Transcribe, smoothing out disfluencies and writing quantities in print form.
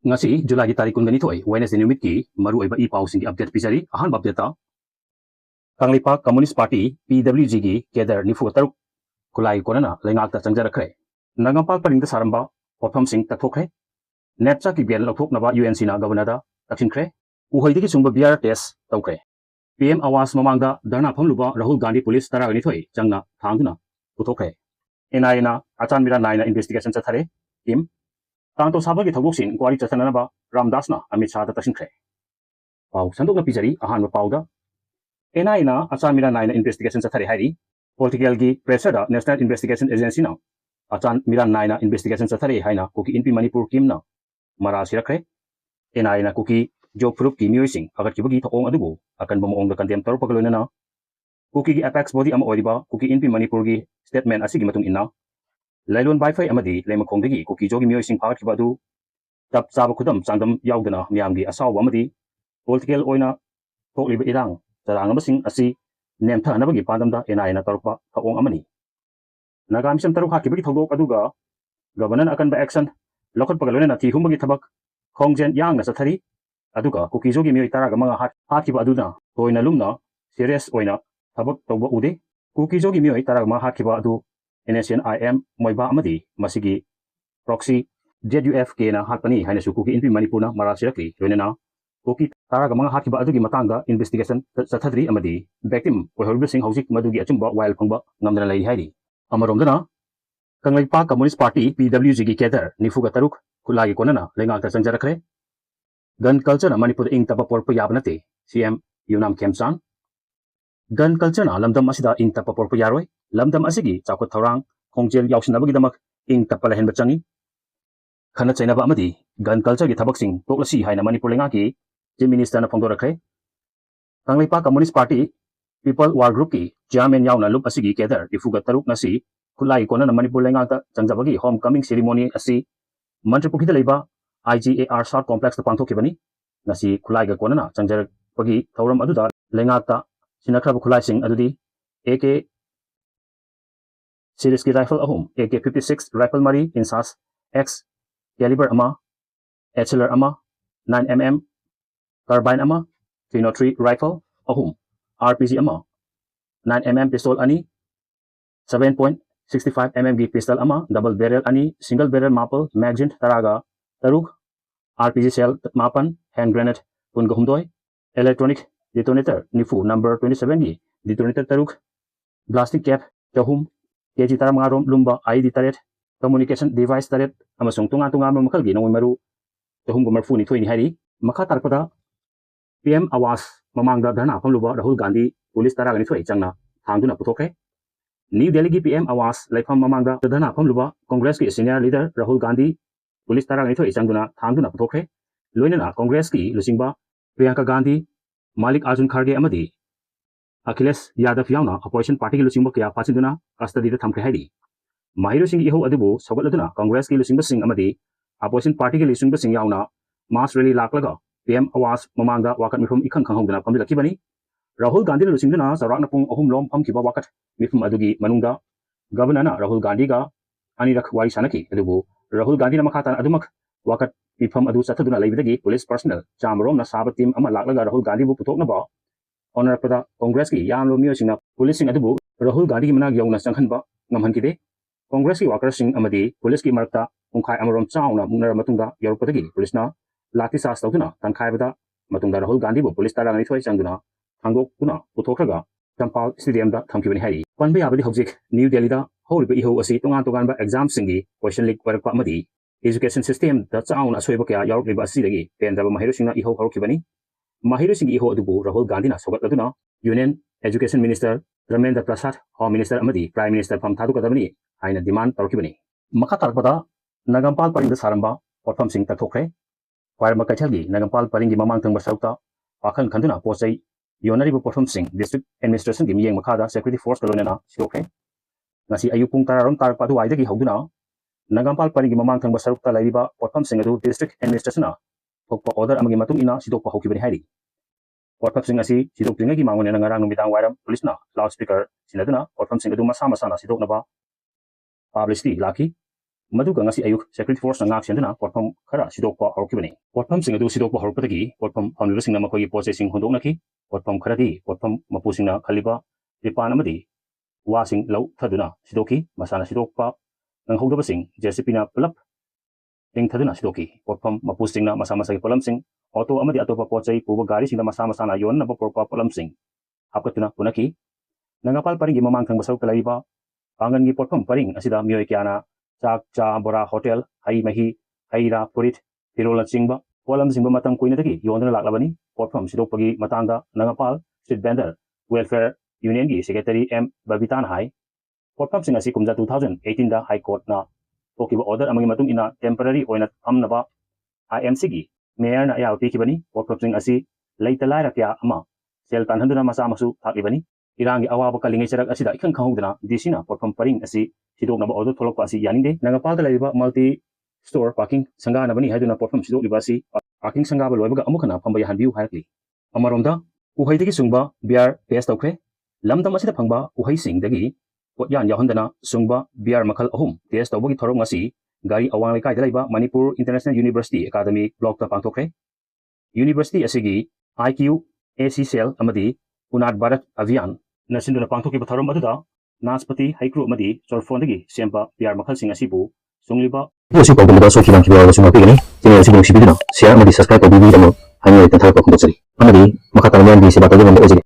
ngasi July tarik kungani thoi Wednesday numit ki maru oiba I pausing ki update pisari ahan update ta Kanglipak Communist Party PWG gi keder nifu taruk kulai konana lengak ta changjara khre Nagampal paring ta saramba potham sing ta thokre netcha ki bian lothok naba UNC na governor da taksin khre uhoi ki sungba BR test tawkre PM Awas mamangda dharna phamluba Rahul Gandhi police taragani thoi changna thangduna puthokre NIA na achan mira naina investigation chathare kim Tangto sabal ki thogok sin kwari chathana ba Ramdas na Amit Shah da taksin khre pau sandok na pijari ahan ma pau da NIA na achan mira naina investigation chathare hairi political gi pressure da National Investigation Agency na achan mira naina investigation chathare haina kuki NP Manipur kim na mara sirakre NIA na kuki job proof ki mioi sing agar kibagi thong adubu akan bomong da kandem tar pagalona na kuki gi apex body am oiba kuki NP Manipur gi statement asigi matung inna lailon baifai amadi lemakhongdagi kuki jogi mioi sing phagat kibadu tap chaba khudam changdam yaudana miyamgi asaw amadi political oina thokliba irang charang amasing asi nemtha nabagi padamda NIA na tarukpa thong amani nagam sam taruk hakibagi thogok aduga governor akan ba action lokot pagalona na thi humbagi thabak khongjen yang na sathari aduga kuki jogi mioi taraga manga hakiba aduna toina lumna serious oina thabak tawba ude kuki jogi mioi taraga ma hakiba adu NSNIM moiba amadi masigi proxy ZUF ke na hakpani haina su kuki NP Manipur na marasirakli loinena kuki taraga manga hakiba adugi matangda investigation chathadri amadi victim oihorbe sing hojik madugi achumba wild phangba ngamdana lai hairi amaromdana Kanglaipak Communist Party PWG gi keder nifuga taruk khulagi konana lengak ta changjarakre gun culture na Manipur ing tapa porpo yabnate CM Yunam Khemchand gun culture na lamdam asida ing tapa porpo yaroi lamdam asigi chakot thorang khongjel yausnabagi damak ing tapa lahen bachangi khana chainaba amadi gun culture gi thabak sing toklasi haina Manipur lenga ki chief minister na phongdorakre Kanglaipak Communist Party People War Group ki chairman yauna lup asigi keder ifuga taruk nasi khulai konana Manipur lenga ta changjabagi homecoming ceremony asi Mantrapukida leiba IGAR South Complex ta pangthokibani nasi khulai ga konana changjar pagi thauram aduda lengakta sinakraba khulai sing adudi AK series ki rifle ahum AK-56 rifle mari insas X caliber ama HLR ama 9mm carbine ama 303 rifle ahum RPG ama 9mm pistol ani 7.65mm gi pistol ama double barrel ani single barrel maple magazine taraga taruk RPG shell mapan hand grenade pun gahumdoi electronic detonator nifu number 27 gi detonator taruk plastic cap tahum kg taramangarom lumba ID taret communication device taret amasung tunga makal gi nongoi maru tahum go marfu ni thoi ni hari makha tarpada PM Awas mamangda dharna phamluba Rahul Gandhi police taraga ni thoi changna thangduna puthokre New Delhi ki PM Awas laifam mamangda dharna phamluba Congress ki senior leader Rahul Gandhi police taraga ni thoi changduna thangduna puthokre loinana Congress ki lusingba Priyanka Gandhi Malik Arjun Kharge amadi Akhilesh Yadav yauna opposition party ki lusingba kya pasinduna custody da thamkre haidi Mahiru Singh iho adibu sogatladuna Congress ki lusingba sing amadi opposition party ki lusingba sing yauna mass rally laklaga PM Awas mamangda wakat mifum ikhang khanghongduna pamilakibani Rahul Gandhi lusingduna sarakna pung ahum lom phamkiba wakat mifum adugi manungda governor na Rahul Gandhi ga anirak wari sanaki adubu Rahul Gandhi na makhatan adumak wakat mifum adu sathaduna leibidagi police personnel chamrom na sabat team ama laklaga Rahul Gandhi bu puthokna ba honor pada Congress ki yamlo mio singna police sing adubu Rahul Gandhi ki manag yauna sanghanba ngamhankide Congress ki workers sing amadi police ki marakta ungkhai amarom chauna mungnar matungda yorpadagi police na lati sas tawduna tangkhai bada matungda Rahul Gandhi bu police tarang ni thoi changduna thangdok kuna puthokraga Champal Stadium da thamkibani hari panbe abadi hojik New Delhi da horiba iho asi tongan ba exam singi question leak warakpa amadi education system da chauna soiba kya yorokliba asidagi pendaba mahiru singna iho horokibani Mahiru Singh iho adubu Rahul Gandhi na sogatladuna Union Education Minister Dharmendra Prasad Home Minister amadi Prime Minister pham thadukadabani haina demand tarkibani makha tarpada Nagampal paringda saramba portham sing tathokre Wairma Kaithalgi Nagampal paringi mamang thangba sarukta pakhan khanduna posai yonariba portham sing district administration gi miyeng makhada security force kalonena siokre ngasi ayupung tararom tarpa du waidagi hogduna Nagampal paringi mamang thangba sarukta laiba portham sing adu district administration na thokpa order amagi matung ina sidokpa hokibani hairi portham sing asi sidokringa gi mangone na ngarang numidang wairam police na loudspeaker sinaduna portham sing adu masa na sidoknaba publicity laki Maduga ngasi ayuk security force ngak sendana potpam khara sidokpa horkibani. Potpam sing adu sidokpa horkatagi potpam family sing na makoi processing hondoknaki potpam kharadi potpam mapusing na khaliba ripan amadi wasing lau thaduna sidoki masana sidokpa nang hogdaba sing JCP na pulap ting thaduna sidoki potpam mapusing na masa ki polam sing auto amadi atopa pochai puba gari sing na masa na yon na porpa polam sing hapkatuna punaki nangapal paring mamang thang basau kalaiba pangan gi potpam paring asida mioi kyana chak cha bora hotel hai mahi haira purit pirol chingba polam singba matang kuina dagi yondana laklabani potpam sidokpagi matangda nangapal street vendor welfare union gi secretary M Babitan hai potpam sing asi kumja 2018 da high court na tokiba order amagi matung ina temporary oina amnaba IMC gi mayor na ya pikibani potpam sing asi leitalai rakya ama sel tanhanduna masa masu thakibani irangi awaba kalingai charak asida ikhang khangudana disina potpam paring asi sidok naba order tholok asi yaninde nangapal da laiba multi store parking sanga nabani haiduna potpam sidok libasi parking sanga ba loibaga amukana phamba yahan view harakli amaromda uhaidagi sungba biar paste tawkhre lamdam asida phangba uhai sing dagi potyan yahondana sungba biar makhal ahum test tawbagi thorong asi gari awang lekai da laiba Manipur International University Academy block ta pangthokre university asigi IQ AC cell amadi Unat Bharat Avian nasinduna pangthoki batharom aduda naspati haikru amadi chorfondagi sempa biar makhal sing asibu sungliba yosi pawdumada soki nam kibawa sunga pigani channel sing sibidina share amadi subscribe tawbibi damo hani ta thar pa khondosari amadi makata nyan di sebata de